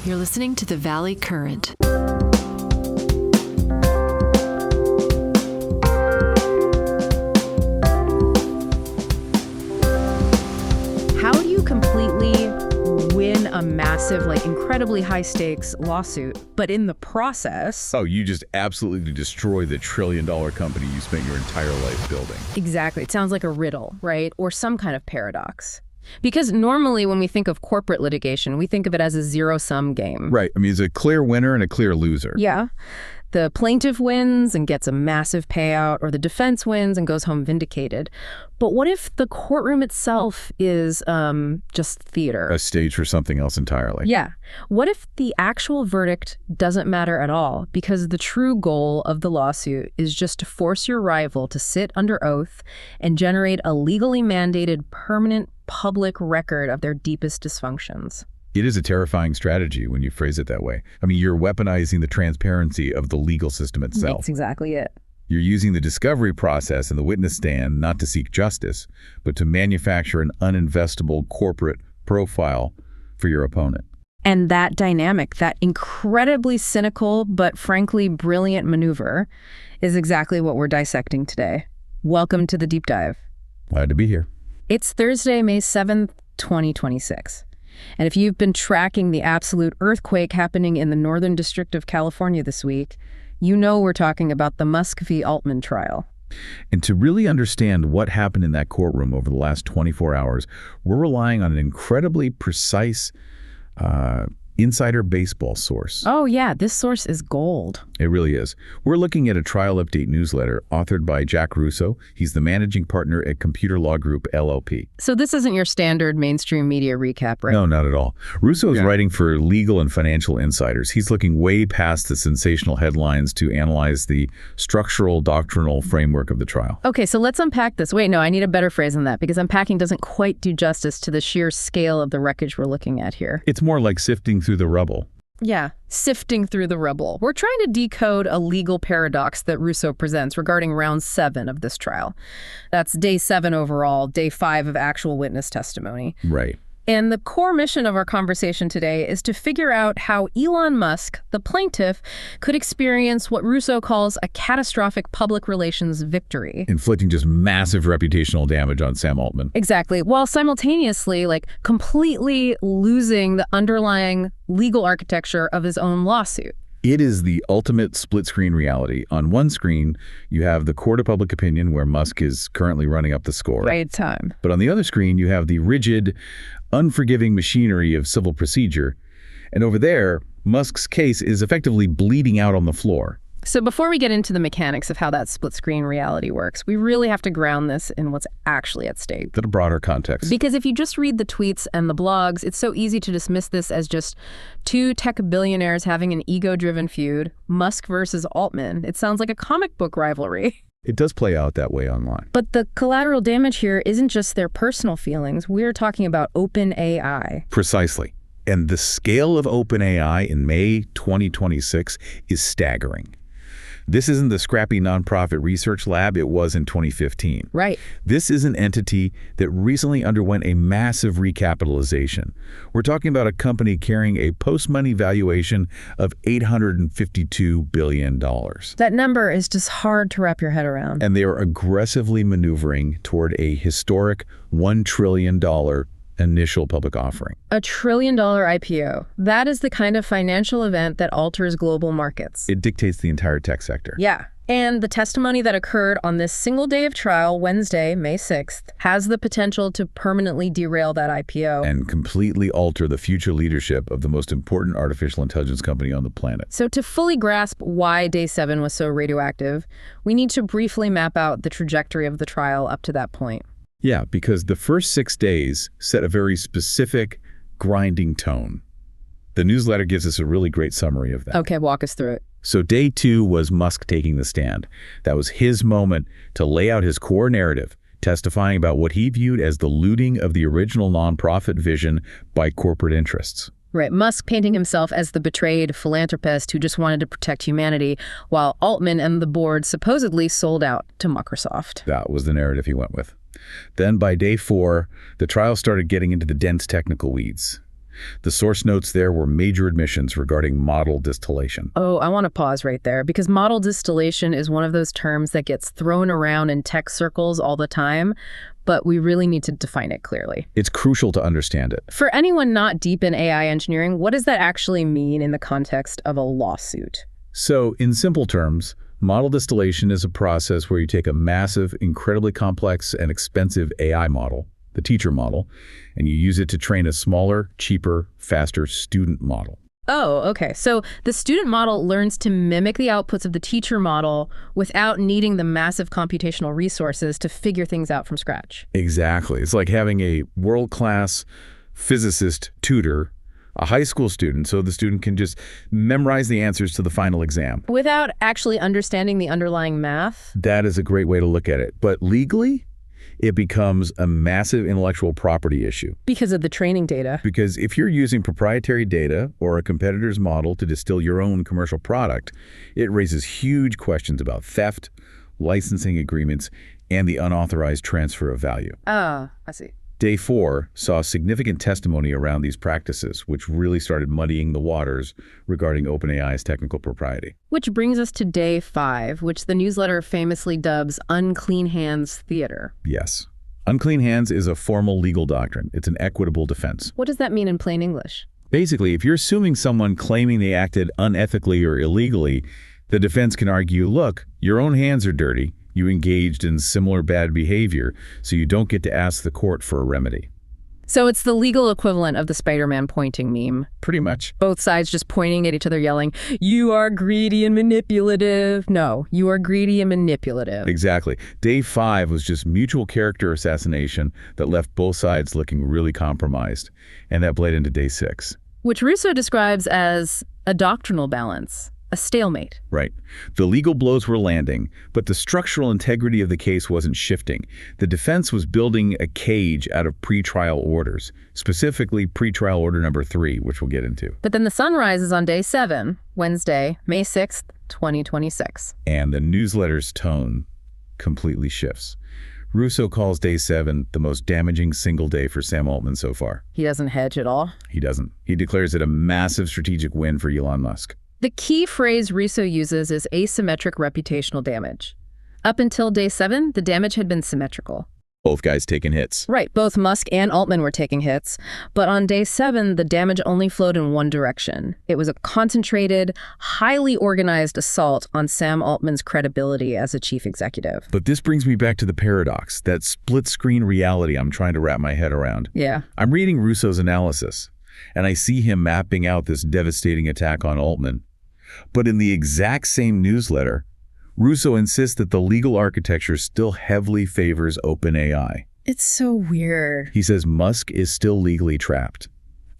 You're listening to the Valley Current. How do you completely win a massive, incredibly high-stakes lawsuit, but in the process... Oh, you just absolutely destroy the trillion-dollar company you spent your entire life building. Exactly. It sounds like a riddle, right? Or some kind of paradox. Because normally when we think of corporate litigation, we think of it as a zero-sum game. Right. I mean, it's a clear winner and a clear loser. Yeah. The plaintiff wins and gets a massive payout, or the defense wins and goes home vindicated. But what if the courtroom itself is just theater? A stage for something else entirely. Yeah. What if the actual verdict doesn't matter at all, because the true goal of the lawsuit is just to force your rival to sit under oath and generate a legally mandated permanent public record of their deepest dysfunctions? It is a terrifying strategy when you phrase it that way. I mean, you're weaponizing the transparency of the legal system itself. That's exactly it. You're using the discovery process and the witness stand not to seek justice, but to manufacture an uninvestable corporate profile for your opponent. And that dynamic, that incredibly cynical but frankly brilliant maneuver, is exactly what we're dissecting today. Welcome to the Deep Dive. Glad to be here. It's Thursday, May 7th, 2026. And if you've been tracking the absolute earthquake happening in the Northern District of California this week, you know we're talking about the Musk v. Altman trial. And to really understand what happened in that courtroom over the last 24 hours, we're relying on an incredibly precise insider baseball source. Oh yeah, this source is gold. It really is. We're looking at a trial update newsletter authored by Russo. He's the managing partner at Computer Law Group LLP. So this isn't your standard mainstream media recap, right? No, not at all. Russo is writing for legal and financial insiders. He's looking way past the sensational headlines to analyze the structural, doctrinal framework of the trial. Okay, so let's unpack this. Wait, no, I need a better phrase than that, because unpacking doesn't quite do justice to the sheer scale of the wreckage we're looking at here. It's more like sifting through the rubble. Yeah, sifting through the rubble. We're trying to decode a legal paradox that Russo presents regarding round 7 of this trial. That's day 7 overall, day 5 of actual witness testimony. Right. And the core mission of our conversation today is to figure out how Elon Musk, the plaintiff, could experience what Russo calls a catastrophic public relations victory. Inflicting just massive reputational damage on Sam Altman. Exactly, while simultaneously, completely losing the underlying legal architecture of his own lawsuit. It is the ultimate split-screen reality. On one screen, you have the court of public opinion where Musk is currently running up the score. Right time. But on the other screen, you have the rigid, unforgiving machinery of civil procedure. And over there, Musk's case is effectively bleeding out on the floor. So before we get into the mechanics of how that split-screen reality works, we really have to ground this in what's actually at stake. The broader context. Because if you just read the tweets and the blogs, it's so easy to dismiss this as just two tech billionaires having an ego-driven feud, Musk versus Altman. It sounds like a comic book rivalry. It does play out that way online. But the collateral damage here isn't just their personal feelings. We're talking about OpenAI. Precisely. And the scale of OpenAI in May 2026 is staggering. This isn't the scrappy nonprofit research lab it was in 2015. Right. This is an entity that recently underwent a massive recapitalization. We're talking about a company carrying a post-money valuation of $852 billion. That number is just hard to wrap your head around. And they are aggressively maneuvering toward a historic $1 trillion initial public offering. $1 trillion IPO. That is the kind of financial event that alters global markets. It dictates the entire tech sector. Yeah. And the testimony that occurred on this single day of trial, Wednesday, May 6th, has the potential to permanently derail that IPO. And completely alter the future leadership of the most important artificial intelligence company on the planet. So to fully grasp why day 7 was so radioactive, we need to briefly map out the trajectory of the trial up to that point. Yeah, because the first 6 days set a very specific, grinding tone. The newsletter gives us a really great summary of that. Okay, walk us through it. So day 2 was Musk taking the stand. That was his moment to lay out his core narrative, testifying about what he viewed as the looting of the original nonprofit vision by corporate interests. Right, Musk painting himself as the betrayed philanthropist who just wanted to protect humanity, while Altman and the board supposedly sold out to Microsoft. That was the narrative he went with. Then by day 4, the trial started getting into the dense technical weeds. The source notes there were major admissions regarding model distillation. Oh, I want to pause right there because model distillation is one of those terms that gets thrown around in tech circles all the time, but we really need to define it clearly. It's crucial to understand it. For anyone not deep in AI engineering, what does that actually mean in the context of a lawsuit? So, in simple terms, model distillation is a process where you take a massive, incredibly complex and expensive AI model, the teacher model, and you use it to train a smaller, cheaper, faster student model. Oh, okay. So the student model learns to mimic the outputs of the teacher model without needing the massive computational resources to figure things out from scratch. Exactly. It's like having a world-class physicist tutor a high school student so the student can just memorize the answers to the final exam. Without actually understanding the underlying math? That is a great way to look at it. But legally, it becomes a massive intellectual property issue. Because of the training data. Because if you're using proprietary data or a competitor's model to distill your own commercial product, it raises huge questions about theft, licensing agreements, and the unauthorized transfer of value. Ah, I see. Day 4 saw significant testimony around these practices, which really started muddying the waters regarding OpenAI's technical propriety. Which brings us to Day 5, which the newsletter famously dubs unclean hands theater. Yes. Unclean hands is a formal legal doctrine. It's an equitable defense. What does that mean in plain English? Basically, if you're suing someone claiming they acted unethically or illegally, the defense can argue, look, your own hands are dirty. You engaged in similar bad behavior, so you don't get to ask the court for a remedy. So it's the legal equivalent of the Spider-Man pointing meme. Pretty much. Both sides just pointing at each other yelling, "You are greedy and manipulative." No, you are greedy and manipulative. Exactly. Day 5 was just mutual character assassination that left both sides looking really compromised. And that bled into Day 6. Which Russo describes as a doctrinal balance. A stalemate. Right. The legal blows were landing, but the structural integrity of the case wasn't shifting. The defense was building a cage out of pretrial orders, specifically pretrial order number 3, which we'll get into. But then the sun rises on Day 7, Wednesday, May 6th, 2026. And the newsletter's tone completely shifts. Russo calls Day 7 the most damaging single day for Sam Altman so far. He doesn't hedge at all? He doesn't. He declares it a massive strategic win for Elon Musk. The key phrase Russo uses is asymmetric reputational damage. Up until Day 7, the damage had been symmetrical. Both guys taking hits. Right, both Musk and Altman were taking hits. But on Day 7, the damage only flowed in one direction. It was a concentrated, highly organized assault on Sam Altman's credibility as a chief executive. But this brings me back to the paradox, that split-screen reality I'm trying to wrap my head around. Yeah. I'm reading Russo's analysis, and I see him mapping out this devastating attack on Altman. But in the exact same newsletter, Russo insists that the legal architecture still heavily favors OpenAI. It's so weird. He says Musk is still legally trapped.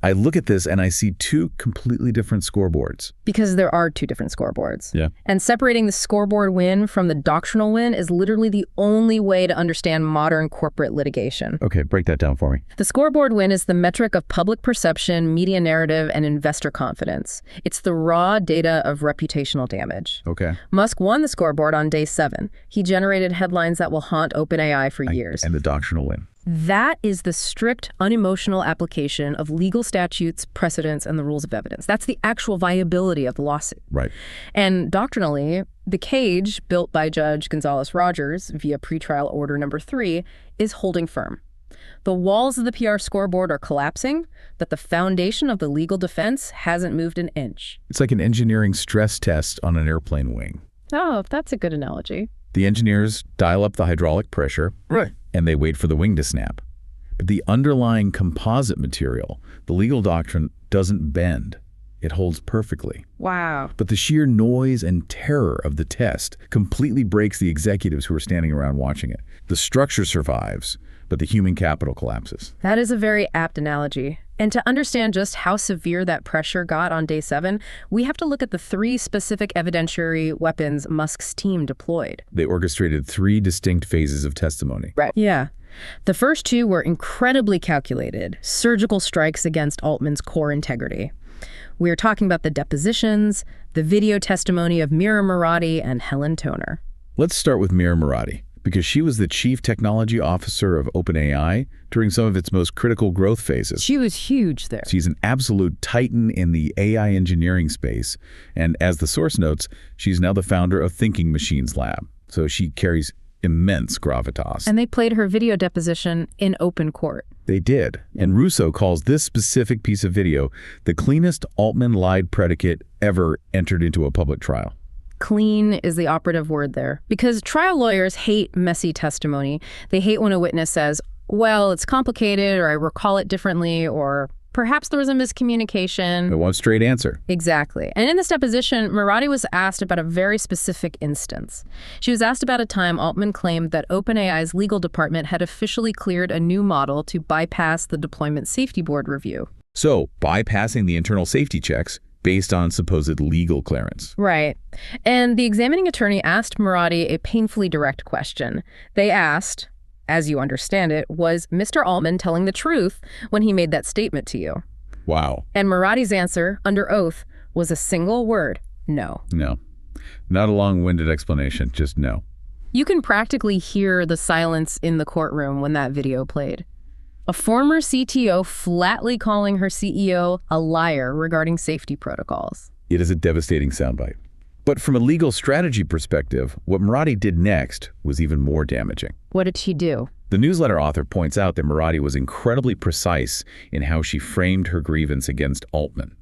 I look at this and I see two completely different scoreboards. Because there are two different scoreboards. Yeah. And separating the scoreboard win from the doctrinal win is literally the only way to understand modern corporate litigation. Okay, break that down for me. The scoreboard win is the metric of public perception, media narrative, and investor confidence. It's the raw data of reputational damage. Okay. Musk won the scoreboard on Day 7. He generated headlines that will haunt OpenAI for years. And the doctrinal win. That is the strict, unemotional application of legal statutes, precedents, and the rules of evidence. That's the actual viability of the lawsuit. Right. And doctrinally, the cage built by Judge Gonzalez-Rogers via pretrial order number 3 is holding firm. The walls of the PR scoreboard are collapsing, but the foundation of the legal defense hasn't moved an inch. It's like an engineering stress test on an airplane wing. Oh, that's a good analogy. The engineers dial up the hydraulic pressure. Right. And they wait for the wing to snap. But the underlying composite material, the legal doctrine, doesn't bend. It holds perfectly. Wow. But the sheer noise and terror of the test completely breaks the executives who are standing around watching it. The structure survives, but the human capital collapses. That is a very apt analogy. And to understand just how severe that pressure got on Day 7, we have to look at the 3 specific evidentiary weapons Musk's team deployed. They orchestrated 3 distinct phases of testimony. Right. Yeah. The first 2 were incredibly calculated, surgical strikes against Altman's core integrity. We're talking about the depositions, the video testimony of Mira Murati and Helen. Let's start with Mira Murati. because she was the chief technology officer of OpenAI during some of its most critical growth phases. She was huge there. She's an absolute titan in the AI engineering space. And as the source notes, she's now the founder of Thinking Machines Lab. So she carries immense gravitas. And they played her video deposition in open court. They did. And Russo calls this specific piece of video the cleanest Altman lied predicate ever entered into a public trial. Clean is the operative word there. Because trial lawyers hate messy testimony. They hate when a witness says, well, it's complicated, or I recall it differently, or perhaps there was a miscommunication. They want straight answer. Exactly. And in this deposition, Murati was asked about a very specific instance. She was asked about a time Altman claimed that OpenAI's legal department had officially cleared a new model to bypass the Deployment Safety Board review. So, bypassing the internal safety checks based on supposed legal clearance. Right. And the examining attorney asked Murati a painfully direct question. They asked, as you understand it, was Mr. Altman telling the truth when he made that statement to you? Wow. And Murati's answer, under oath, was a single word: no. No. Not a long-winded explanation, just no. You can practically hear the silence in the courtroom when that video played. A former CTO flatly calling her CEO a liar regarding safety protocols. It is a devastating soundbite. But from a legal strategy perspective, what Murati did next was even more damaging. What did she do? The newsletter author points out that Murati was incredibly precise in how she framed her grievance against Altman.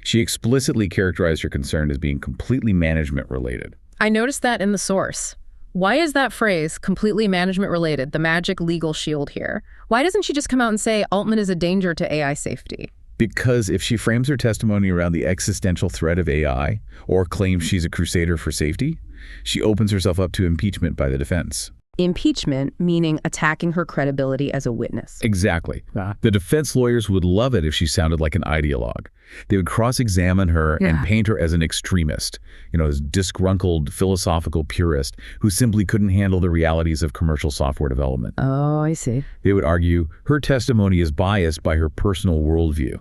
She explicitly characterized her concern as being completely management-related. I noticed that in the source. Why is that phrase, completely management-related, the magic legal shield here? Why doesn't she just come out and say Altman is a danger to AI safety? Because if she frames her testimony around the existential threat of AI or claims she's a crusader for safety, she opens herself up to impeachment by the defense. Impeachment meaning attacking her credibility as a witness. Exactly. The defense lawyers would love it if she sounded like an ideologue. They would cross-examine her and paint her as an extremist, as disgruntled philosophical purist who simply couldn't handle the realities of commercial software development. Oh, I see. They would argue her testimony is biased by her personal worldview.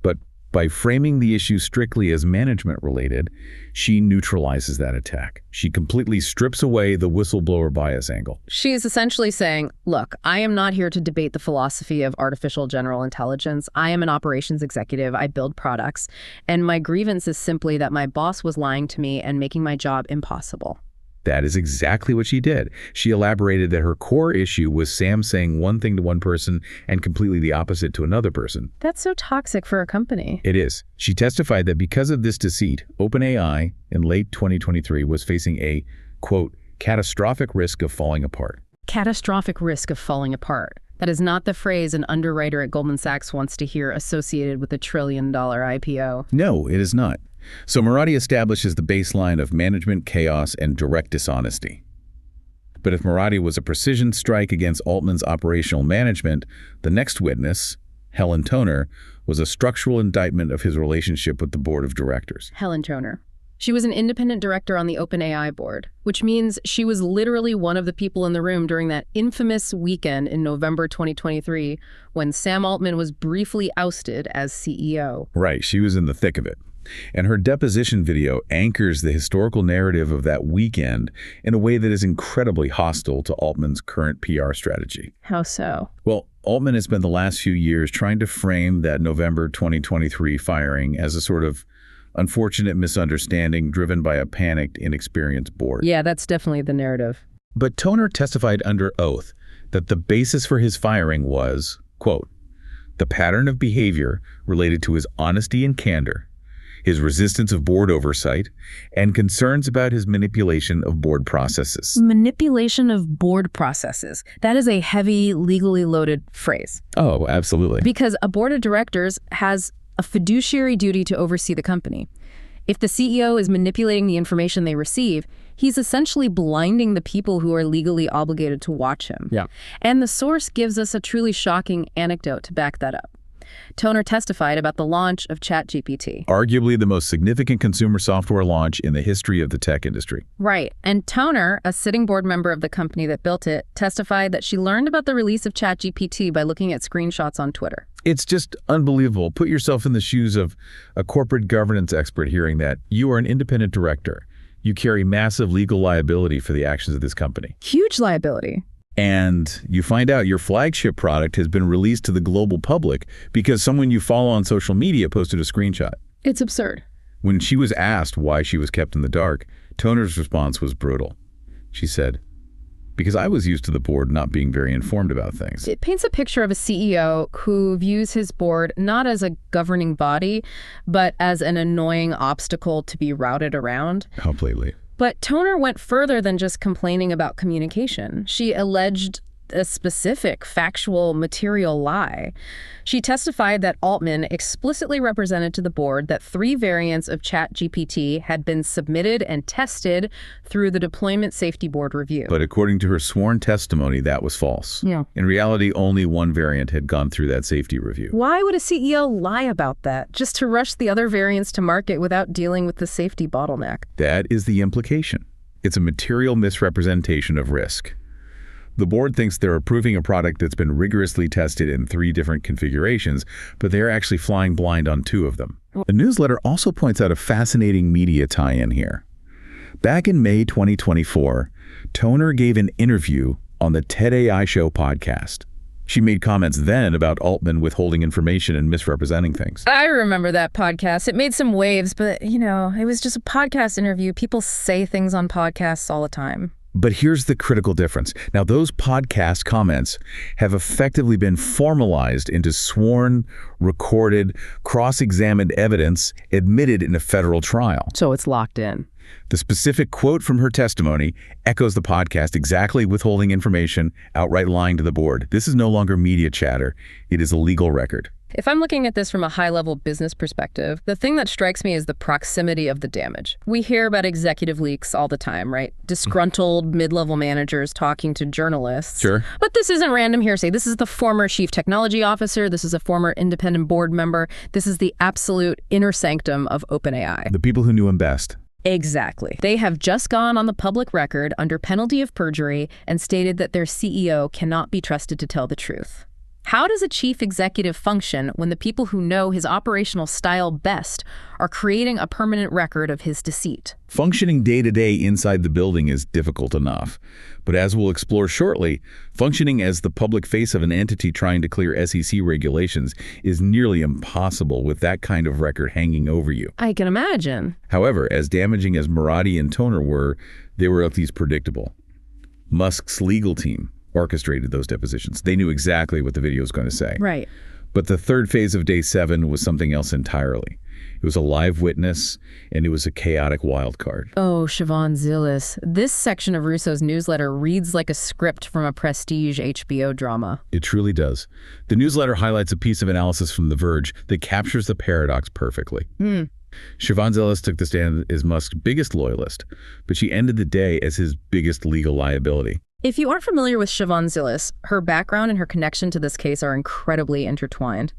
But by framing the issue strictly as management-related, she neutralizes that attack. She completely strips away the whistleblower bias angle. She is essentially saying, look, I am not here to debate the philosophy of artificial general intelligence. I am an operations executive. I build products. And my grievance is simply that my boss was lying to me and making my job impossible. That is exactly what she did. She elaborated that her core issue was Sam saying one thing to one person and completely the opposite to another person. That's so toxic for a company. It is. She testified that because of this deceit, OpenAI in late 2023 was facing a, quote, catastrophic risk of falling apart. Catastrophic risk of falling apart. That is not the phrase an underwriter at Goldman Sachs wants to hear associated with a $1 trillion IPO. No, it is not. So Murati establishes the baseline of management chaos and direct dishonesty. But if Murati was a precision strike against Altman's operational management, the next witness, Helen Toner, was a structural indictment of his relationship with the board of directors. Helen Toner. She was an independent director on the OpenAI board, which means she was literally one of the people in the room during that infamous weekend in November 2023 when Sam Altman was briefly ousted as CEO. Right, she was in the thick of it. And her deposition video anchors the historical narrative of that weekend in a way that is incredibly hostile to Altman's current PR strategy. How so? Well, Altman has spent the last few years trying to frame that November 2023 firing as a sort of unfortunate misunderstanding driven by a panicked, inexperienced board. Yeah, that's definitely the narrative. But Toner testified under oath that the basis for his firing was, quote, the pattern of behavior related to his honesty and candor, his resistance of board oversight, and concerns about his manipulation of board processes. Manipulation of board processes. That is a heavy, legally loaded phrase. Oh, absolutely. Because a board of directors has a fiduciary duty to oversee the company. If the CEO is manipulating the information they receive, he's essentially blinding the people who are legally obligated to watch him. Yeah. And the source gives us a truly shocking anecdote to back that up. Toner testified about the launch of ChatGPT. Arguably the most significant consumer software launch in the history of the tech industry. Right. And Toner, a sitting board member of the company that built it, testified that she learned about the release of ChatGPT by looking at screenshots on Twitter. It's just unbelievable. Put yourself in the shoes of a corporate governance expert hearing that. You are an independent director. You carry massive legal liability for the actions of this company. Huge liability. And you find out your flagship product has been released to the global public because someone you follow on social media posted a screenshot. It's absurd. When she was asked why she was kept in the dark, Toner's response was brutal. She said, "Because I was used to the board not being very informed about things." It paints a picture of a CEO who views his board not as a governing body, but as an annoying obstacle to be routed around. Completely. But Toner went further than just complaining about communication. She alleged a specific factual material lie. She testified that Altman explicitly represented to the board that 3 variants of ChatGPT had been submitted and tested through the Deployment Safety Board review. But according to her sworn testimony, that was false. Yeah. In reality, only 1 variant had gone through that safety review. Why would a CEO lie about that, just to rush the other variants to market without dealing with the safety bottleneck? That is the implication. It's a material misrepresentation of risk. The board thinks they're approving a product that's been rigorously tested in 3 different configurations, but they're actually flying blind on 2 of them. The newsletter also points out a fascinating media tie-in here. Back in May 2024, Toner gave an interview on the TED.AI Show podcast. She made comments then about Altman withholding information and misrepresenting things. I remember that podcast. It made some waves, but, it was just a podcast interview. People say things on podcasts all the time. But here's the critical difference. Now, those podcast comments have effectively been formalized into sworn, recorded, cross-examined evidence admitted in a federal trial. So it's locked in. The specific quote from her testimony echoes the podcast exactly, withholding information, outright lying to the board. This is no longer media chatter. It is a legal record. If I'm looking at this from a high-level business perspective, the thing that strikes me is the proximity of the damage. We hear about executive leaks all the time, right? Disgruntled mid-level managers talking to journalists. Sure. But this isn't random hearsay. This is the former chief technology officer. This is a former independent board member. This is the absolute inner sanctum of OpenAI. The people who knew him best. Exactly. They have just gone on the public record under penalty of perjury and stated that their CEO cannot be trusted to tell the truth. How does a chief executive function when the people who know his operational style best are creating a permanent record of his deceit? Functioning day-to-day inside the building is difficult enough. But as we'll explore shortly, functioning as the public face of an entity trying to clear SEC regulations is nearly impossible with that kind of record hanging over you. I can imagine. However, as damaging as Murati and Toner were, they were at least predictable. Musk's legal team orchestrated those depositions. They knew exactly what the video was going to say. Right. But the third phase of day 7 was something else entirely. It was a live witness, and it was a chaotic wild card. Oh, Siobhan Zillis. This section of Russo's newsletter reads like a script from a prestige HBO drama. It truly does. The newsletter highlights a piece of analysis from The Verge that captures the paradox perfectly. Siobhan Zillis took the stand as Musk's biggest loyalist, but she ended the day as his biggest legal liability. If you aren't familiar with Siobhan Zillis, her background and her connection to this case are incredibly intertwined.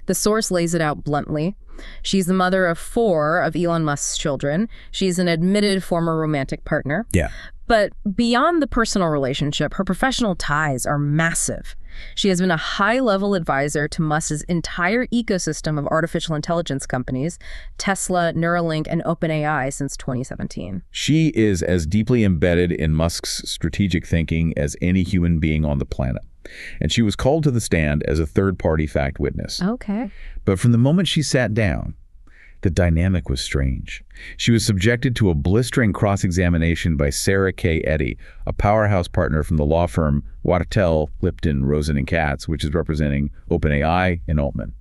The source lays it out bluntly. She's the mother of 4 of Elon Musk's children. She's an admitted former romantic partner. Yeah. But beyond the personal relationship, her professional ties are massive. She has been a high-level advisor to Musk's entire ecosystem of artificial intelligence companies, Tesla, Neuralink, and OpenAI since 2017. She is as deeply embedded in Musk's strategic thinking as any human being on the planet. And she was called to the stand as a third-party fact witness. Okay. But from the moment she sat down, the dynamic was strange. She was subjected to a blistering cross-examination by Sarah K. Eddy, a powerhouse partner from the law firm Wachtell, Lipton, Rosen & Katz, which is representing OpenAI and Altman.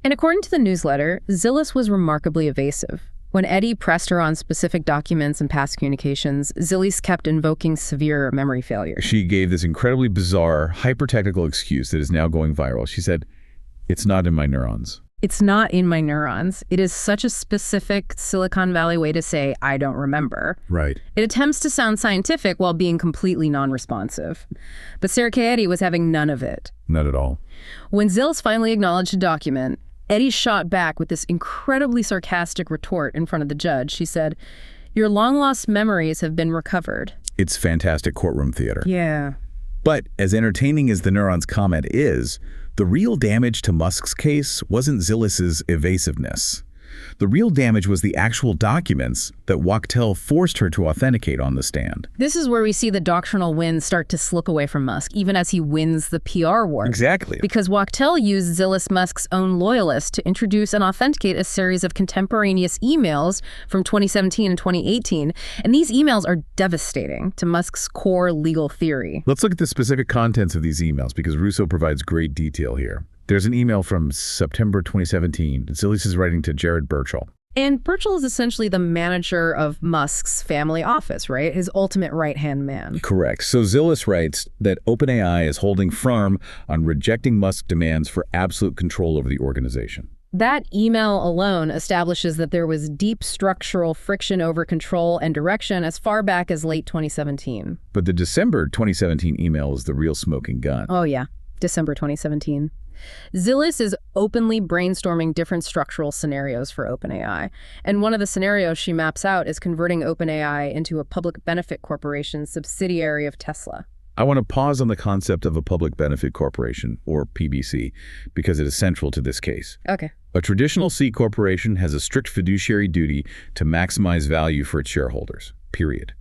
And according to the newsletter, Zillis was remarkably evasive. When Eddy pressed her on specific documents and past communications, Zillis kept invoking severe memory failure. She gave this incredibly bizarre, hyper-technical excuse that is now going viral. She said, "It's not in my neurons." It's not in my neurons. It is such a specific Silicon Valley way to say, I don't remember. Right. It attempts to sound scientific while being completely non-responsive. But Sarah K. Eddy was having none of it. Not at all. When Zillis finally acknowledged a document, Eddy shot back with this incredibly sarcastic retort in front of the judge. She said, "Your long-lost memories have been recovered." It's fantastic courtroom theater. Yeah. But as entertaining as the neurons comment is, the real damage to Musk's case wasn't Zillis's evasiveness. The real damage was the actual documents that Wachtell forced her to authenticate on the stand. This is where we see the doctrinal wins start to slip away from Musk, even as he wins the PR war. Exactly. Because Wachtell used Zillis Musk's own loyalists to introduce and authenticate a series of contemporaneous emails from 2017 and 2018, and these emails are devastating to Musk's core legal theory. Let's look at the specific contents of these emails, because Russo provides great detail here. There's an email from September 2017. Zillis is writing to Jared Birchall. And Birchall is essentially the manager of Musk's family office, right? His ultimate right-hand man. Correct. So Zillis writes that OpenAI is holding firm on rejecting Musk's demands for absolute control over the organization. That email alone establishes that there was deep structural friction over control and direction as far back as late 2017. But the December 2017 email is the real smoking gun. Oh, yeah. December 2017. Zillis is openly brainstorming different structural scenarios for OpenAI. And one of the scenarios she maps out is converting OpenAI into a public benefit corporation subsidiary of Tesla. I want to pause on the concept of a public benefit corporation, or PBC, because it is central to this case. Okay. A traditional C corporation has a strict fiduciary duty to maximize value for its shareholders, period.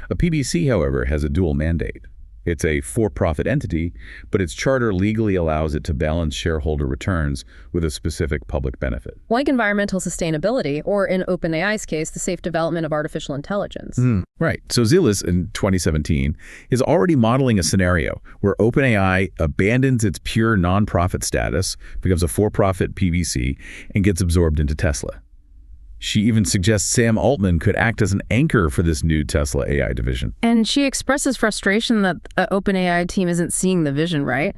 A PBC, however, has a dual mandate. It's a for-profit entity, but its charter legally allows it to balance shareholder returns with a specific public benefit. Like environmental sustainability, or in OpenAI's case, the safe development of artificial intelligence. Right. So Zillis, in 2017, is already modeling a scenario where OpenAI abandons its pure nonprofit status, becomes a for-profit PBC, and gets absorbed into Tesla. She even suggests Sam Altman could act as an anchor for this new Tesla AI division. And she expresses frustration that the OpenAI team isn't seeing the vision, right?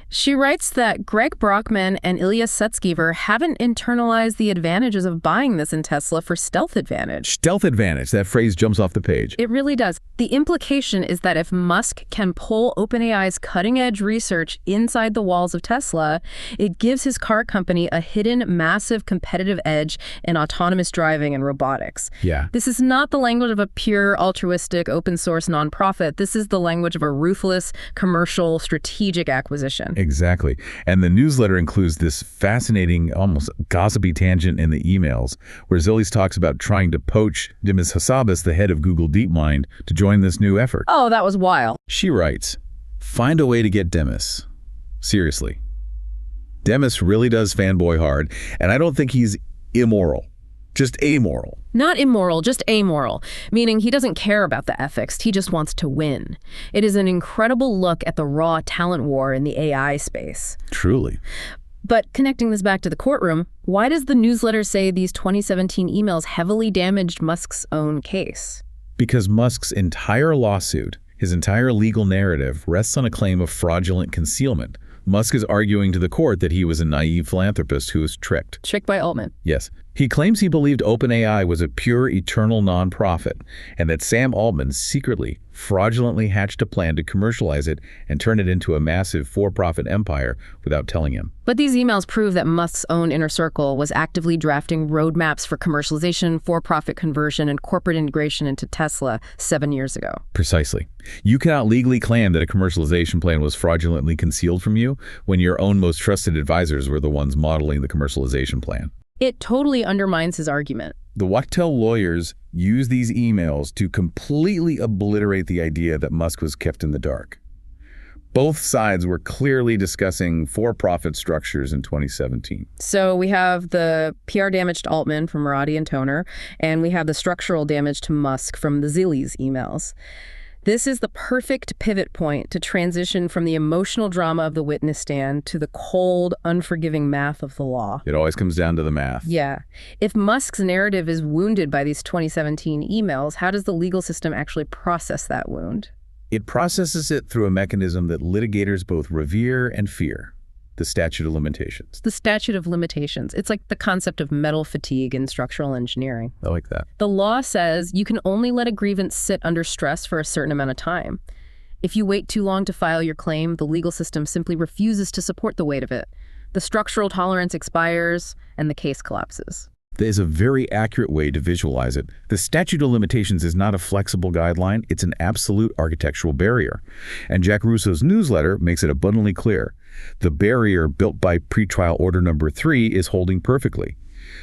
She writes that Greg Brockman and Ilya Sutskever haven't internalized the advantages of buying this in Tesla for stealth advantage. Stealth advantage, that phrase jumps off the page. It really does. The implication is that if Musk can pull OpenAI's cutting-edge research inside the walls of Tesla, it gives his car company a hidden, massive competitive edge in autonomous driving and robotics. Yeah. This is not the language of a pure, altruistic, open-source nonprofit. This is the language of a ruthless, commercial, strategic acquisition. Exactly. And the newsletter includes this fascinating, almost gossipy tangent in the emails, where Zillis talks about trying to poach Demis Hassabis, the head of Google DeepMind, to join this new effort. Oh, that was wild. She writes, "Find a way to get Demis." Seriously. Demis really does fanboy hard, and I don't think he's immoral. Just amoral. Not immoral, just amoral, meaning he doesn't care about the ethics, he just wants to win. It is an incredible look at the raw talent war in the AI space. Truly. But connecting this back to the courtroom, why does the newsletter say these 2017 emails heavily damaged Musk's own case? Because Musk's entire lawsuit, his entire legal narrative, rests on a claim of fraudulent concealment. Musk is arguing to the court that he was a naive philanthropist who was tricked. Tricked by Altman. Yes. He claims he believed OpenAI was a pure, eternal nonprofit, and that Sam Altman secretly, fraudulently hatched a plan to commercialize it and turn it into a massive for-profit empire without telling him. But these emails prove that Musk's own inner circle was actively drafting roadmaps for commercialization, for-profit conversion, and corporate integration into Tesla 7 years ago. Precisely. You cannot legally claim that a commercialization plan was fraudulently concealed from you when your own most trusted advisors were the ones modeling the commercialization plan. It totally undermines his argument. The Wachtell lawyers used these emails to completely obliterate the idea that Musk was kept in the dark. Both sides were clearly discussing for-profit structures in 2017. So we have the PR damage to Altman from Murati and Toner, and we have the structural damage to Musk from the Zillis emails. This is the perfect pivot point to transition from the emotional drama of the witness stand to the cold, unforgiving math of the law. It always comes down to the math. Yeah. If Musk's narrative is wounded by these 2017 emails, how does the legal system actually process that wound? It processes it through a mechanism that litigators both revere and fear: the statute of limitations. The statute of limitations. It's like the concept of metal fatigue in structural engineering. I like that. The law says you can only let a grievance sit under stress for a certain amount of time. If you wait too long to file your claim, the legal system simply refuses to support the weight of it. The structural tolerance expires, and the case collapses. There's a very accurate way to visualize it. The statute of limitations is not a flexible guideline, it's an absolute architectural barrier. And Jack Russo's newsletter makes it abundantly clear. The barrier built by pretrial order number 3 is holding perfectly.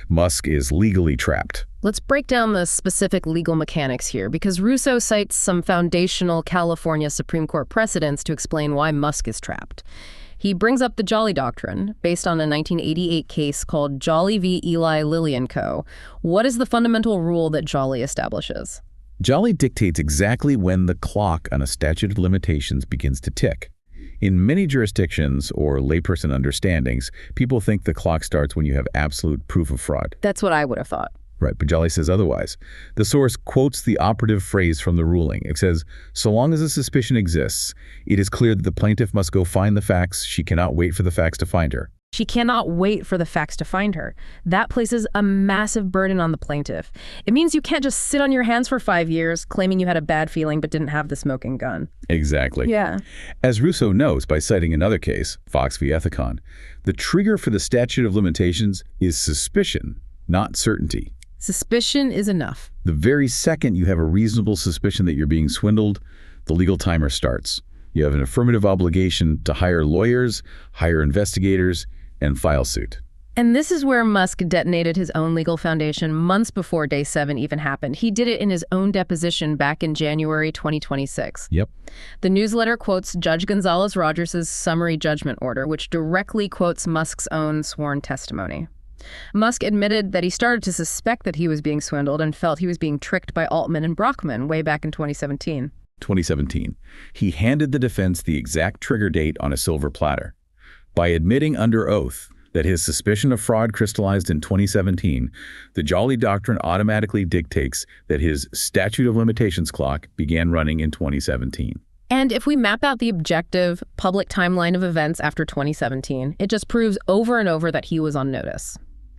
Musk is legally trapped. Let's break down the specific legal mechanics here, because Russo cites some foundational California Supreme Court precedents to explain why Musk is trapped. He brings up the Jolly Doctrine, based on a 1988 case called Jolly v. Eli Lilly & Co. What is the fundamental rule that Jolly establishes? Jolly dictates exactly when the clock on a statute of limitations begins to tick. In many jurisdictions or layperson understandings, people think the clock starts when you have absolute proof of fraud. That's what I would have thought. Right, but Jolly says otherwise. The source quotes the operative phrase from the ruling. It says, so long as a suspicion exists, it is clear that the plaintiff must go find the facts. She cannot wait for the facts to find her. She cannot wait for the facts to find her. That places a massive burden on the plaintiff. It means you can't just sit on your hands for 5 years claiming you had a bad feeling but didn't have the smoking gun. Exactly. Yeah. As Russo knows by citing another case, Fox v. Ethicon, the trigger for the statute of limitations is suspicion, not certainty. Suspicion is enough. The very second you have a reasonable suspicion that you're being swindled, the legal timer starts. You have an affirmative obligation to hire lawyers, hire investigators, and file suit. And this is where Musk detonated his own legal foundation months before Day 7 even happened. He did it in his own deposition back in January 2026. Yep. The newsletter quotes Judge Gonzalez-Rogers' summary judgment order, which directly quotes Musk's own sworn testimony. Musk admitted that he started to suspect that he was being swindled and felt he was being tricked by Altman and Brockman way back in 2017. 2017. He handed the defense the exact trigger date on a silver platter. By admitting under oath that his suspicion of fraud crystallized in 2017, the Jolly Doctrine automatically dictates that his statute of limitations clock began running in 2017. And if we map out the objective, public timeline of events after 2017, it just proves over and over that he was on notice.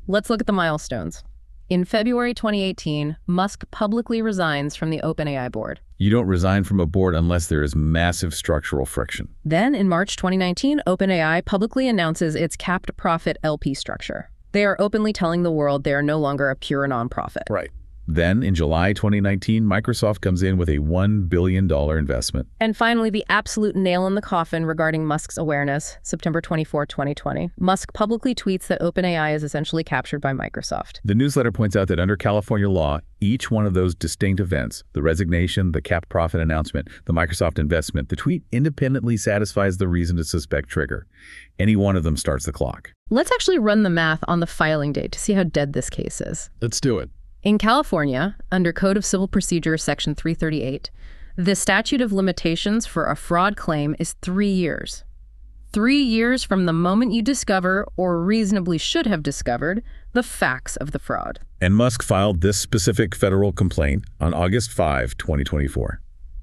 Let's look at the milestones. In February 2018, Musk publicly resigns from the OpenAI board. You don't resign from a board unless there is massive structural friction. Then, in March 2019, OpenAI publicly announces its capped profit LP structure. They are openly telling the world they are no longer a pure nonprofit. Right. Then, in July 2019, Microsoft comes in with a $1 billion investment. And finally, the absolute nail in the coffin regarding Musk's awareness, September 24, 2020. Musk publicly tweets that OpenAI is essentially captured by Microsoft. The newsletter points out that under California law, each one of those distinct events, the resignation, the capped profit announcement, the Microsoft investment, the tweet independently satisfies the reason to suspect trigger. Any one of them starts the clock. Let's actually run the math on the filing date to see how dead this case is. Let's do it. In California, under Code of Civil Procedure, Section 338, the statute of limitations for a fraud claim is 3 years. 3 years from the moment you discover, or reasonably should have discovered, the facts of the fraud. And Musk filed this specific federal complaint on August 5, 2024.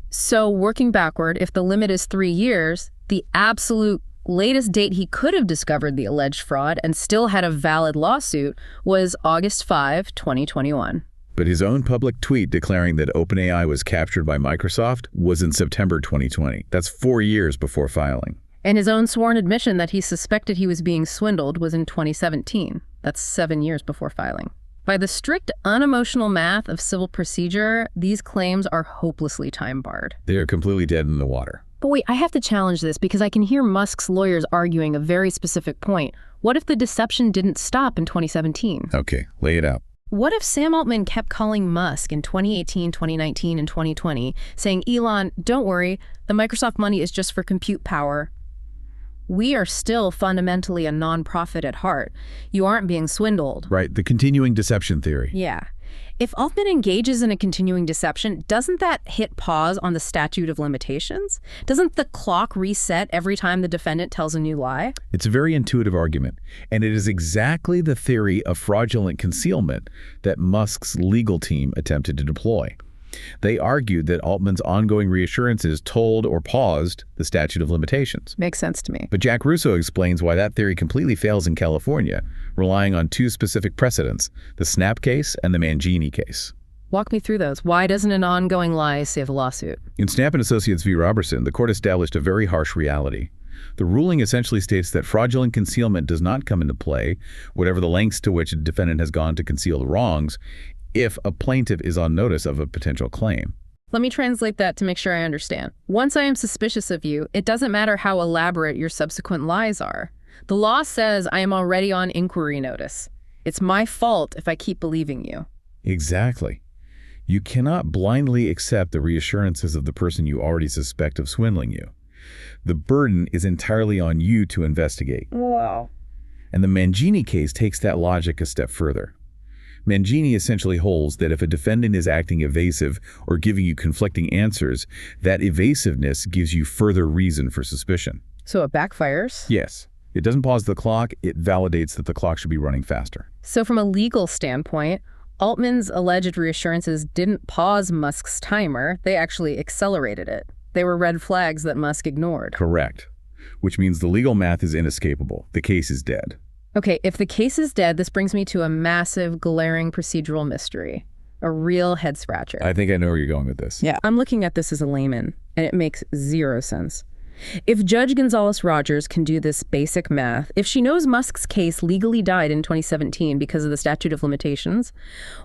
So, working backward, if the limit is 3 years, the absolute latest date he could have discovered the alleged fraud and still had a valid lawsuit was August 5, 2021. But his own public tweet declaring that OpenAI was captured by Microsoft was in September 2020. That's 4 years before filing. And his own sworn admission that he suspected he was being swindled was in 2017. That's 7 years before filing. By the strict, unemotional math of civil procedure, these claims are hopelessly time-barred. They are completely dead in the water. But wait, I have to challenge this because I can hear Musk's lawyers arguing a very specific point. What if the deception didn't stop in 2017? Okay, lay it out. What if Sam Altman kept calling Musk in 2018, 2019, and 2020, saying, Elon, don't worry, the Microsoft money is just for compute power. We are still fundamentally a nonprofit at heart. You aren't being swindled. Right, the continuing deception theory. Yeah. If Altman engages in a continuing deception, doesn't that hit pause on the statute of limitations? Doesn't the clock reset every time the defendant tells a new lie? It's a very intuitive argument, and it is exactly the theory of fraudulent concealment that Musk's legal team attempted to deploy. They argued that Altman's ongoing reassurances told or paused the statute of limitations. Makes sense to me. But Jack Russo explains why that theory completely fails in California, relying on two specific precedents, the Snap case and the Mangini case. Walk me through those. Why doesn't an ongoing lie save a lawsuit? In Snap and Associates v. Robertson, the court established a very harsh reality. The ruling essentially states that fraudulent concealment does not come into play, whatever the lengths to which a defendant has gone to conceal the wrongs, if a plaintiff is on notice of a potential claim. Let me translate that to make sure I understand. Once I am suspicious of you, it doesn't matter how elaborate your subsequent lies are. The law says I am already on inquiry notice. It's my fault if I keep believing you. Exactly. You cannot blindly accept the reassurances of the person you already suspect of swindling you. The burden is entirely on you to investigate. Wow. And the Mangini case takes that logic a step further. Mangini essentially holds that if a defendant is acting evasive or giving you conflicting answers, that evasiveness gives you further reason for suspicion. So it backfires? Yes. It doesn't pause the clock, it validates that the clock should be running faster. So from a legal standpoint, Altman's alleged reassurances didn't pause Musk's timer, they actually accelerated it. They were red flags that Musk ignored. Correct. Which means the legal math is inescapable. The case is dead. Okay, if the case is dead, this brings me to a massive, glaring procedural mystery. A real head-scratcher. I think I know where you're going with this. Yeah, I'm looking at this as a layman, and it makes zero sense. If Judge Gonzalez-Rogers can do this basic math, if she knows Musk's case legally died in 2017 because of the statute of limitations,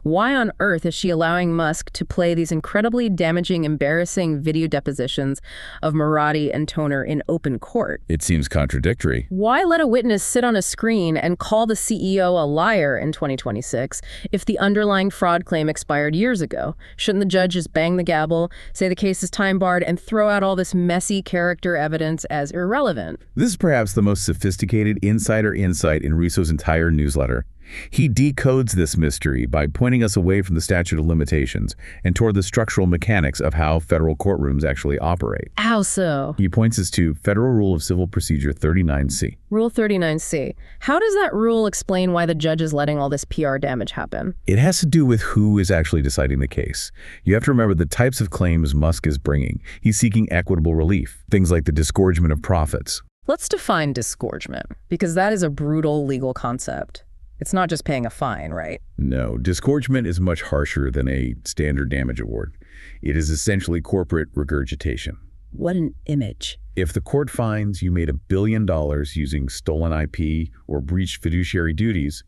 why on earth is she allowing Musk to play these incredibly damaging, embarrassing video depositions of Murati and Toner in open court? It seems contradictory. Why let a witness sit on a screen and call the CEO a liar in 2026 if the underlying fraud claim expired years ago? Shouldn't the judge just bang the gavel, say the case is time-barred, and throw out all this messy character evidence as irrelevant? This is perhaps the most sophisticated insider insight in Russo's entire newsletter. He decodes this mystery by pointing us away from the statute of limitations and toward the structural mechanics of how federal courtrooms actually operate. How so? He points us to Federal Rule of Civil Procedure 39C. Rule 39C. How does that rule explain why the judge is letting all this PR damage happen? It has to do with who is actually deciding the case. You have to remember the types of claims Musk is bringing. He's seeking equitable relief, things like the disgorgement of profits. Let's define disgorgement, because that is a brutal legal concept. It's not just paying a fine, right? No, disgorgement is much harsher than a standard damage award. It is essentially corporate regurgitation. What an image. If the court finds you made $1 billion using stolen IP or breached fiduciary duties,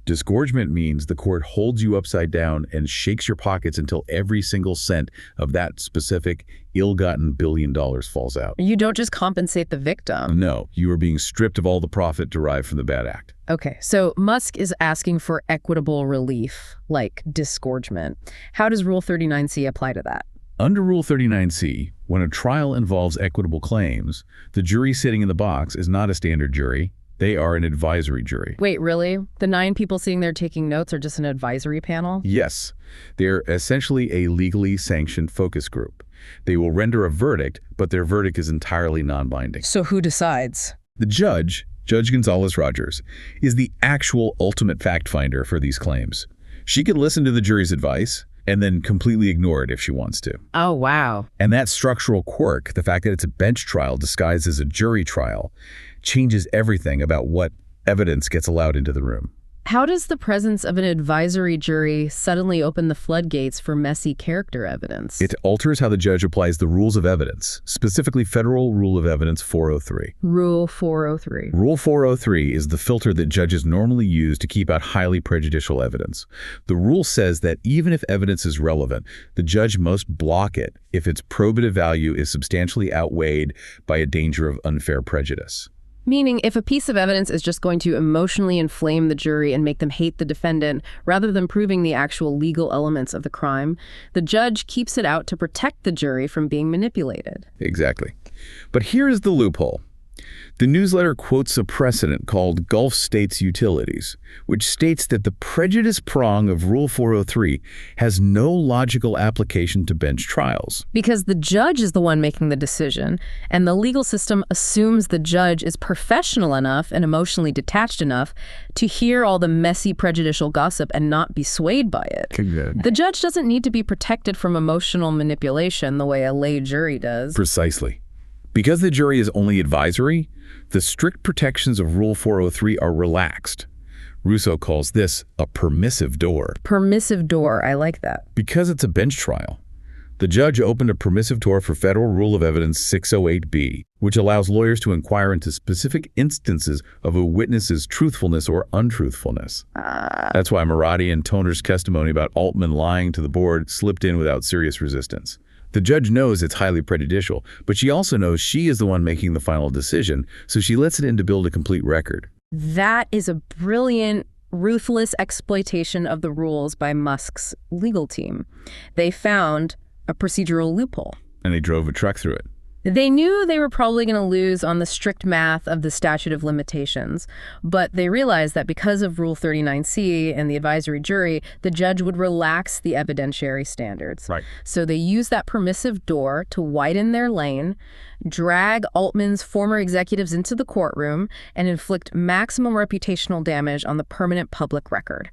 disgorgement means the court holds you upside down and shakes your pockets until every single cent of that specific ill-gotten $1 billion falls out. You don't just compensate the victim. No, you are being stripped of all the profit derived from the bad act. Okay, so Musk is asking for equitable relief, like disgorgement. How does Rule 39C apply to that? Under Rule 39C, when a trial involves equitable claims, the jury sitting in the box is not a standard jury. They are an advisory jury. Wait, really? The 9 people sitting there taking notes are just an advisory panel? Yes. They're essentially a legally sanctioned focus group. They will render a verdict, but their verdict is entirely non-binding. So who decides? The judge, Judge Gonzalez-Rogers, is the actual ultimate fact finder for these claims. She can listen to the jury's advice and then completely ignore it if she wants to. Oh, wow. And that structural quirk, the fact that it's a bench trial disguised as a jury trial, changes everything about what evidence gets allowed into the room. How does the presence of an advisory jury suddenly open the floodgates for messy character evidence? It alters how the judge applies the rules of evidence, specifically Federal Rule of Evidence 403. Rule 403. Rule 403 is the filter that judges normally use to keep out highly prejudicial evidence. The rule says that even if evidence is relevant, the judge must block it if its probative value is substantially outweighed by a danger of unfair prejudice. Meaning, if a piece of evidence is just going to emotionally inflame the jury and make them hate the defendant, rather than proving the actual legal elements of the crime, the judge keeps it out to protect the jury from being manipulated. Exactly. But here is the loophole. The newsletter quotes a precedent called Gulf States Utilities, which states that the prejudice prong of Rule 403 has no logical application to bench trials. Because the judge is the one making the decision, and the legal system assumes the judge is professional enough and emotionally detached enough to hear all the messy prejudicial gossip and not be swayed by it. Good. The judge doesn't need to be protected from emotional manipulation the way a lay jury does. Precisely. Because the jury is only advisory, the strict protections of Rule 403 are relaxed. Russo calls this a permissive door. Permissive door, I like that. Because it's a bench trial, The judge opened a permissive door for Federal Rule of Evidence 608B, which allows lawyers to inquire into specific instances of a witness's truthfulness or untruthfulness. That's why Murati and Toner's testimony about Altman lying to the board slipped in without serious resistance. The judge knows it's highly prejudicial, but she also knows she is the one making the final decision, so she lets it in to build a complete record. That is a brilliant, ruthless exploitation of the rules by Musk's legal team. They found a procedural loophole. And they drove a truck through it. They knew they were probably going to lose on the strict math of the statute of limitations, but they realized that because of Rule 39C and the advisory jury, the judge would relax the evidentiary standards. Right. So they used that permissive door to widen their lane, drag Altman's former executives into the courtroom, and inflict maximum reputational damage on the permanent public record.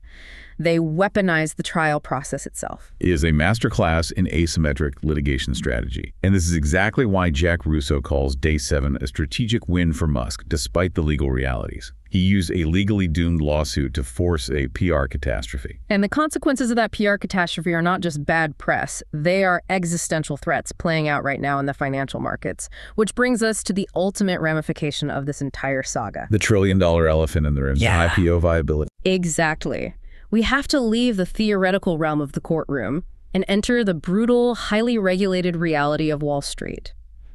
They weaponized the trial process itself. It is a masterclass in asymmetric litigation strategy. And this is exactly why Jack Russo calls Day 7 a strategic win for Musk, despite the legal realities. He used a legally doomed lawsuit to force a PR catastrophe. And the consequences of that PR catastrophe are not just bad press. They are existential threats playing out right now in the financial markets, which brings us to the ultimate ramification of this entire saga. The trillion-dollar elephant in the room, IPO viability. Exactly. We have to leave the theoretical realm of the courtroom and enter the brutal, highly regulated reality of Wall Street.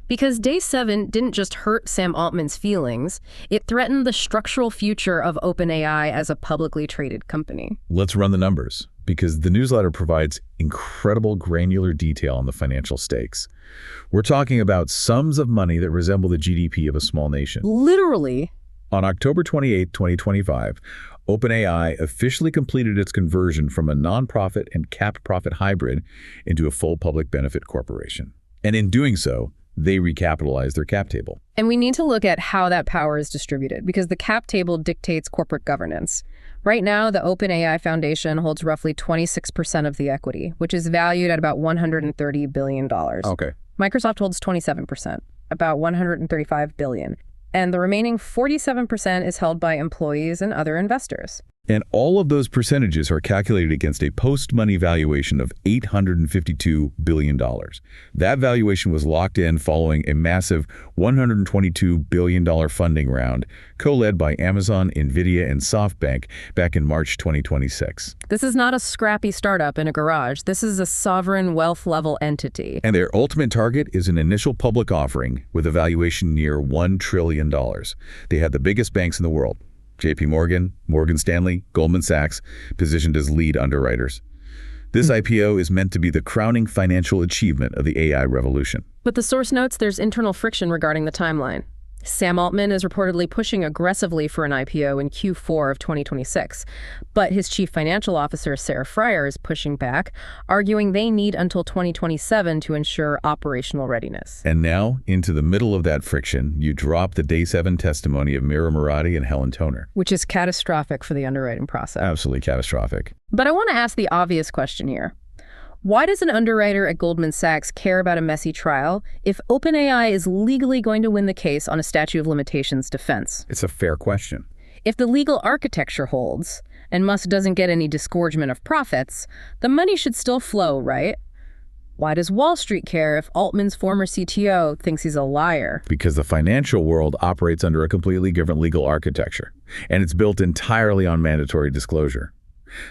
Because Day 7 didn't just hurt Sam Altman's feelings, it threatened the structural future of OpenAI as a publicly traded company. Let's run the numbers, because the newsletter provides incredible granular detail on the financial stakes. We're talking about sums of money that resemble the GDP of a small nation. Literally. On October 28, 2025, OpenAI officially completed its conversion from a nonprofit and capped profit hybrid into a full public benefit corporation. And in doing so, they recapitalized their cap table. And we need to look at how that power is distributed, because the cap table dictates corporate governance. Right now, the OpenAI Foundation holds roughly 26% of the equity, which is valued at about $130 billion. Okay. Microsoft holds 27%, about $135 billion. And the remaining 47% is held by employees and other investors. And all of those percentages are calculated against a post-money valuation of $852 billion. That valuation was locked in following a massive $122 billion funding round, co-led by Amazon, NVIDIA, and SoftBank back in March 2026. This is not a scrappy startup in a garage. This is a sovereign wealth-level entity. And their ultimate target is an initial public offering with a valuation near $1 trillion. They had the biggest banks in the world, JP Morgan, Morgan Stanley, Goldman Sachs, positioned as lead underwriters. This IPO is meant to be the crowning financial achievement of the AI revolution. But the source notes there's internal friction regarding the timeline. Sam Altman is reportedly pushing aggressively for an IPO in Q4 of 2026, but his chief financial officer, Sarah Friar, is pushing back, arguing they need until 2027 to ensure operational readiness. And now, into the middle of that friction, you drop the Day 7 testimony of Mira, Murati, and Helen Toner. Which is catastrophic for the underwriting process. Absolutely catastrophic. But I want to ask the obvious question here. Why does an underwriter at Goldman Sachs care about a messy trial if OpenAI is legally going to win the case on a statute of limitations defense? It's a fair question. If the legal architecture holds, and Musk doesn't get any disgorgement of profits, the money should still flow, right? Why does Wall Street care if Altman's former CTO thinks he's a liar? Because the financial world operates under a completely different legal architecture, and it's built entirely on mandatory disclosure.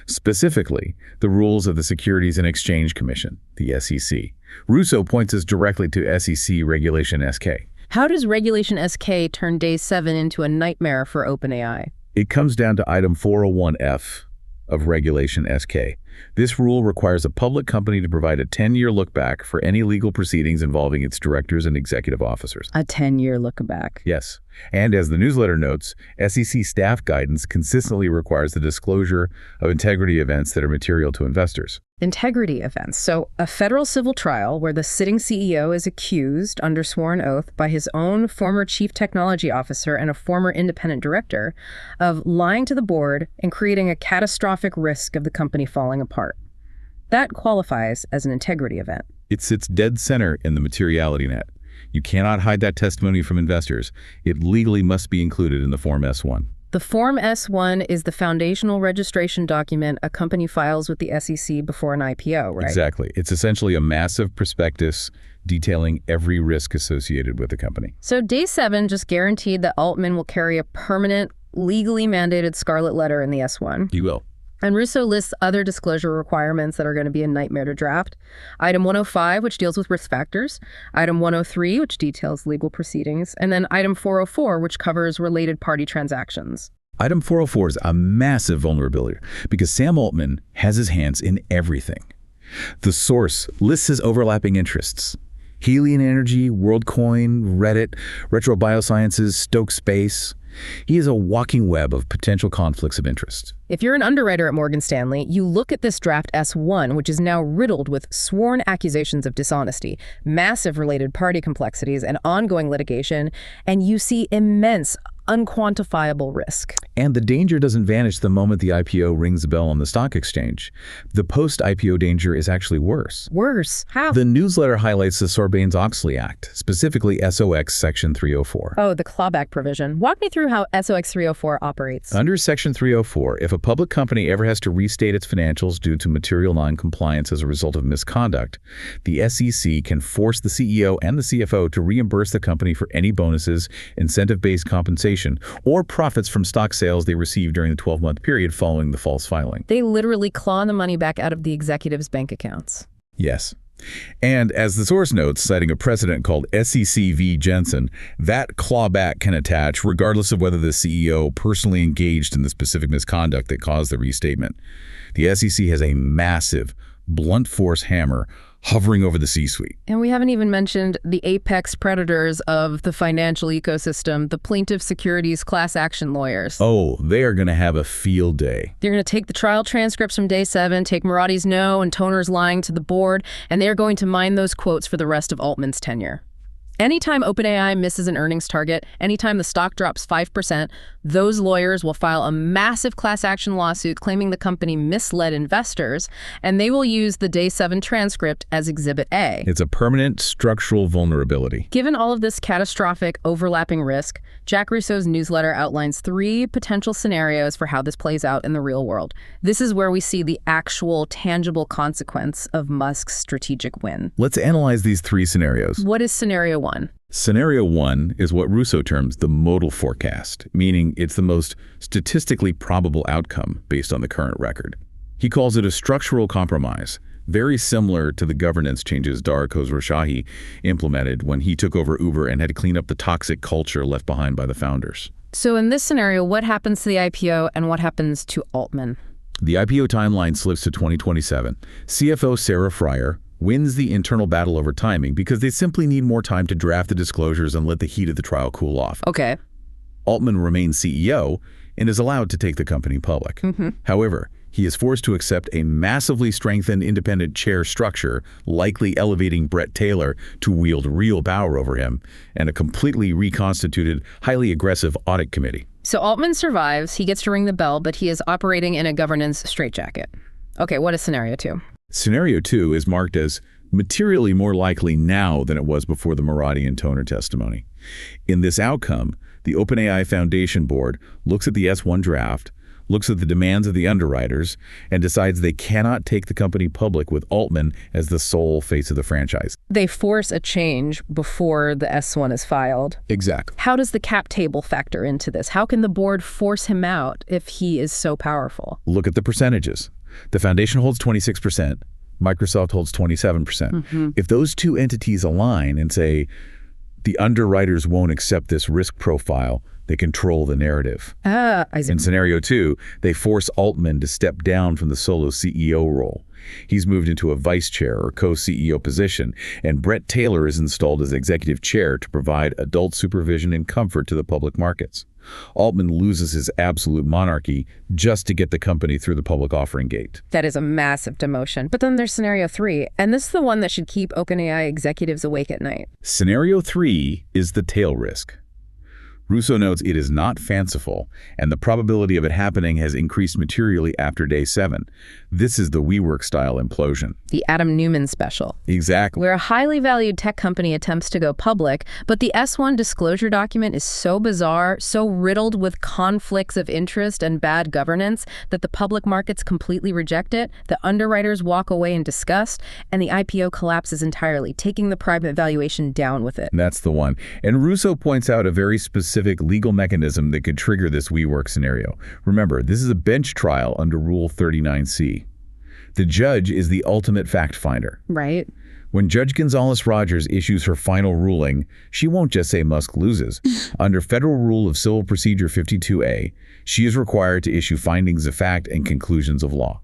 Specifically, the rules of the Securities and Exchange Commission, the SEC. Russo points us directly to SEC Regulation SK. How does Regulation SK turn Day 7 into a nightmare for OpenAI? It comes down to Item 401F of Regulation SK. This rule requires a public company to provide a 10-year look-back for any legal proceedings involving its directors and executive officers. A 10-year look-back. Yes. And as the newsletter notes, SEC staff guidance consistently requires the disclosure of integrity events that are material to investors. Integrity events. So a federal civil trial where the sitting CEO is accused under sworn oath by his own former chief technology officer and a former independent director of lying to the board and creating a catastrophic risk of the company falling apart. That qualifies as an integrity event. It sits dead center in the materiality net. You cannot hide that testimony from investors. It legally must be included in the Form S-1. The Form S-1 is the foundational registration document a company files with the SEC before an IPO, right? Exactly. It's essentially a massive prospectus detailing every risk associated with the company. So Day 7 just guaranteed that Altman will carry a permanent, legally mandated scarlet letter in the S-1. He will. And Russo lists other disclosure requirements that are going to be a nightmare to draft. Item 105, which deals with risk factors. Item 103, which details legal proceedings. And then Item 404, which covers related party transactions. Item 404 is a massive vulnerability because Sam Altman has his hands in everything. The source lists his overlapping interests. Helion Energy, WorldCoin, Reddit, Retro Biosciences, Stoke Space. He is a walking web of potential conflicts of interest. If you're an underwriter at Morgan Stanley, you look at this draft S-1, which is now riddled with sworn accusations of dishonesty, massive related party complexities, and ongoing litigation, and you see immense, unquantifiable risk. And the danger doesn't vanish the moment the IPO rings the bell on the stock exchange. The post-IPO danger is actually worse. Worse? How? The newsletter highlights the Sarbanes-Oxley Act, specifically SOX Section 304. Oh, the clawback provision. Walk me through how SOX 304 operates. Under Section 304, if a public company ever has to restate its financials due to material non-compliance as a result of misconduct, the SEC can force the CEO and the CFO to reimburse the company for any bonuses, incentive-based compensation, or profits from stock sales they received during the 12-month period following the false filing. They literally claw the money back out of the executives' bank accounts. Yes. And as the source notes, citing a precedent called SEC v. Jensen, that clawback can attach regardless of whether the CEO personally engaged in the specific misconduct that caused the restatement. The SEC has a massive, blunt force hammer hovering over the C-suite. And we haven't even mentioned the apex predators of the financial ecosystem, the plaintiff securities class action lawyers. Oh, they are going to have a field day. They're going to take the trial transcripts from Day 7, take Murati's no and Toner's lying to the board, and they're going to mine those quotes for the rest of Altman's tenure. Anytime OpenAI misses an earnings target, anytime the stock drops 5%, those lawyers will file a massive class action lawsuit claiming the company misled investors, and they will use the Day 7 transcript as Exhibit A. It's a permanent structural vulnerability. Given all of this catastrophic overlapping risk, Jack Russo's newsletter outlines 3 potential scenarios for how this plays out in the real world. This is where we see the actual tangible consequence of Musk's strategic win. Let's analyze these 3 scenarios. What is Scenario 1? Scenario 1 is what Russo terms the modal forecast, meaning it's the most statistically probable outcome based on the current record. He calls it a structural compromise, very similar to the governance changes Dara Khosrowshahi implemented when he took over Uber and had to clean up the toxic culture left behind by the founders. So in this scenario, what happens to the IPO and what happens to Altman? The IPO timeline slips to 2027. CFO Sarah Fryer wins the internal battle over timing because they simply need more time to draft the disclosures and let the heat of the trial cool off. Okay. Altman remains CEO and is allowed to take the company public. However, he is forced to accept a massively strengthened independent chair structure, likely elevating Brett Taylor to wield real power over him, and a completely reconstituted, highly aggressive audit committee. So Altman survives, he gets to ring the bell, but he is operating in a governance straitjacket. Okay, what is Scenario 2? Scenario 2 is marked as materially more likely now than it was before the Murati and Toner testimony. In this outcome, the OpenAI Foundation Board looks at the S-1 draft, looks at the demands of the underwriters, and decides they cannot take the company public with Altman as the sole face of the franchise. They force a change before the S-1 is filed. Exactly. How does the cap table factor into this? How can the board force him out if he is so powerful? Look at the percentages. The foundation holds 26%. Microsoft holds 27%. If those 2 entities align and say, the underwriters won't accept this risk profile, they control the narrative. In Scenario 2, they force Altman to step down from the solo CEO role. He's moved into a vice chair or co-CEO position, and Brett Taylor is installed as executive chair to provide adult supervision and comfort to the public markets. Altman loses his absolute monarchy just to get the company through the public offering gate. That is a massive demotion. But then there's Scenario 3, and this is the one that should keep OpenAI executives awake at night. Scenario 3 is the tail risk. Russo notes it is not fanciful, and the probability of it happening has increased materially after day 7. This is the WeWork-style implosion. The Adam Newman special. Exactly. Where a highly valued tech company attempts to go public, but the S-1 disclosure document is so bizarre, so riddled with conflicts of interest and bad governance that the public markets completely reject it, the underwriters walk away in disgust, and the IPO collapses entirely, taking the private valuation down with it. That's the one. And Russo points out a very specific legal mechanism that could trigger this WeWork scenario. Remember, this is a bench trial under Rule 39C. The judge is the ultimate fact finder. Right. When Judge Gonzalez-Rogers issues her final ruling, she won't just say Musk loses. Under Federal Rule of Civil Procedure 52A, she is required to issue findings of fact and conclusions of law.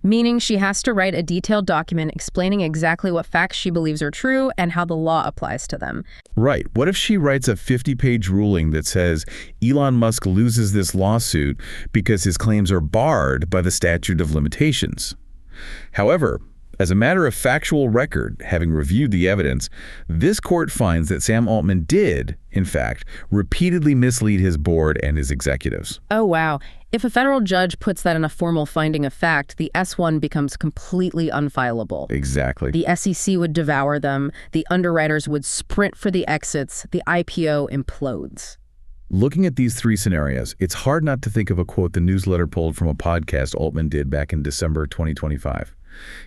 Meaning she has to write a detailed document explaining exactly what facts she believes are true and how the law applies to them. Right. What if she writes a 50-page ruling that says Elon Musk loses this lawsuit because his claims are barred by the statute of limitations? However, as a matter of factual record, having reviewed the evidence, this court finds that Sam Altman did, in fact, repeatedly mislead his board and his executives. Oh, wow. If a federal judge puts that in a formal finding of fact, the S-1 becomes completely unfileable. Exactly. The SEC would devour them, the underwriters would sprint for the exits, the IPO implodes. Looking at these 3 scenarios, it's hard not to think of a quote the newsletter pulled from a podcast Altman did back in December 2025.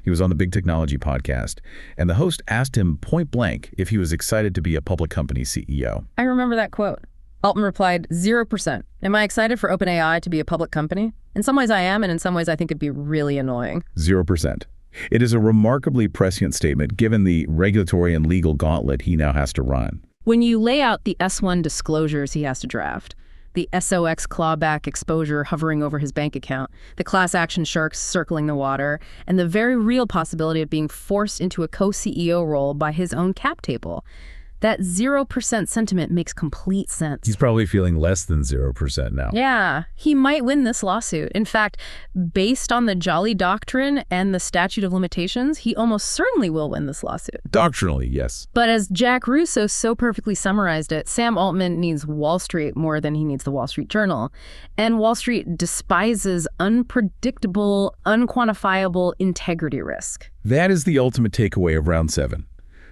He was on the Big Technology podcast, and the host asked him point blank if he was excited to be a public company CEO. I remember that quote. Altman replied, 0%. Am I excited for OpenAI to be a public company? In some ways I am, and in some ways I think it'd be really annoying. 0%. It is a remarkably prescient statement given the regulatory and legal gauntlet he now has to run. When you lay out the S-1 disclosures he has to draft, the SOX clawback exposure hovering over his bank account, the class action sharks circling the water, and the very real possibility of being forced into a co-CEO role by his own cap table, that 0% sentiment makes complete sense. He's probably feeling less than 0% now. Yeah, he might win this lawsuit. In fact, based on the Jolly Doctrine and the statute of limitations, he almost certainly will win this lawsuit. Doctrinally, yes. But as Jack Russo so perfectly summarized it, Sam Altman needs Wall Street more than he needs the Wall Street Journal. And Wall Street despises unpredictable, unquantifiable integrity risk. That is the ultimate takeaway of Round 7.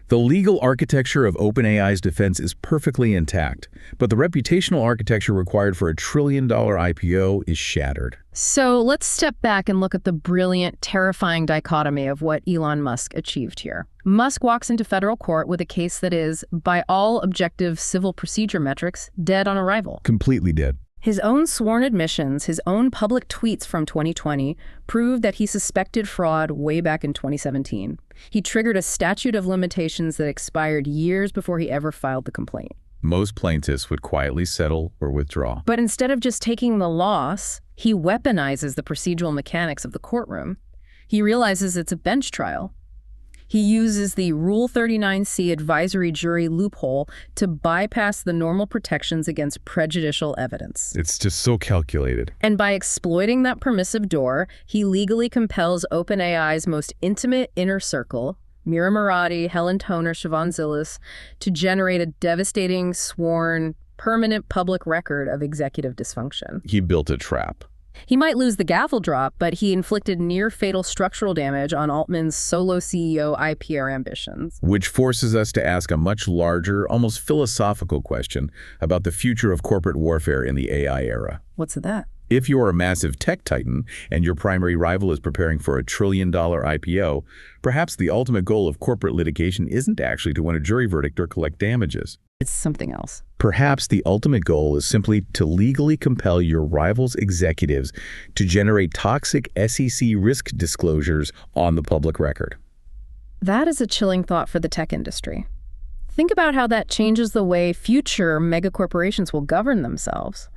The legal architecture of OpenAI's defense is perfectly intact, but the reputational architecture required for a trillion-dollar IPO is shattered. So let's step back and look at the brilliant, terrifying dichotomy of what Elon Musk achieved here. Musk walks into federal court with a case that is, by all objective civil procedure metrics, dead on arrival. Completely dead. His own sworn admissions, his own public tweets from 2020 proved that he suspected fraud way back in 2017. He triggered a statute of limitations that expired years before he ever filed the complaint. Most plaintiffs would quietly settle or withdraw. But instead of just taking the loss, he weaponizes the procedural mechanics of the courtroom. He realizes it's a bench trial. He uses the Rule 39C advisory jury loophole to bypass the normal protections against prejudicial evidence. It's just so calculated. And by exploiting that permissive door, he legally compels OpenAI's most intimate inner circle, Mira, Murati, Helen, Siobhan Zillis, to generate a devastating, sworn, permanent public record of executive dysfunction. He built a trap. He might lose the gavel drop, but he inflicted near-fatal structural damage on Altman's solo CEO IPO ambitions. Which forces us to ask a much larger, almost philosophical question about the future of corporate warfare in the AI era. What's that? If you're a massive tech titan and your primary rival is preparing for a trillion-dollar IPO, perhaps the ultimate goal of corporate litigation isn't actually to win a jury verdict or collect damages. It's something else. Perhaps the ultimate goal is simply to legally compel your rival's executives to generate toxic SEC risk disclosures on the public record. That is a chilling thought for the tech industry. Think about how that changes the way future megacorporations will govern themselves.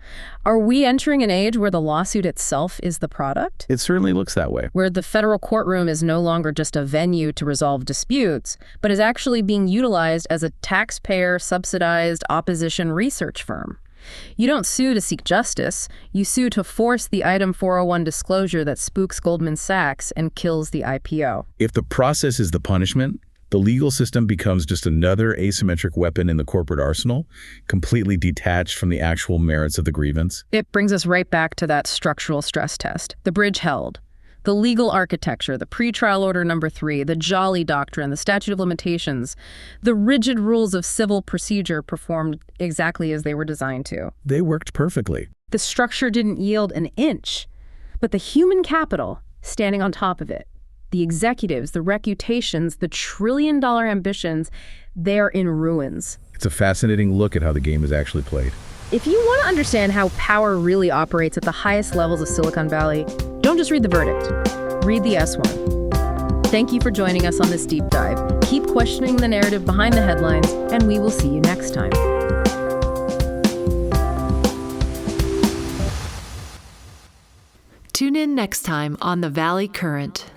Are we entering an age where the lawsuit itself is the product? It certainly looks that way. Where the federal courtroom is no longer just a venue to resolve disputes, but is actually being utilized as a taxpayer-subsidized opposition research firm. You don't sue to seek justice. You sue to force the Item 401 disclosure that spooks Goldman Sachs and kills the IPO. If the process is the punishment, The legal system becomes just another asymmetric weapon in the corporate arsenal, completely detached from the actual merits of the grievance. It brings us right back to that structural stress test. The bridge held. The legal architecture, the pretrial order number 3, the Jolly Doctrine, the statute of limitations, the rigid rules of civil procedure performed exactly as they were designed to. They worked perfectly. The structure didn't yield an inch, but the human capital standing on top of it, the executives, the reputations, the trillion-dollar ambitions, they're in ruins. It's a fascinating look at how the game is actually played. If you want to understand how power really operates at the highest levels of Silicon Valley, don't just read the verdict. Read the S1. Thank you for joining us on this deep dive. Keep questioning the narrative behind the headlines, and we will see you next time. Tune in next time on The Valley Current.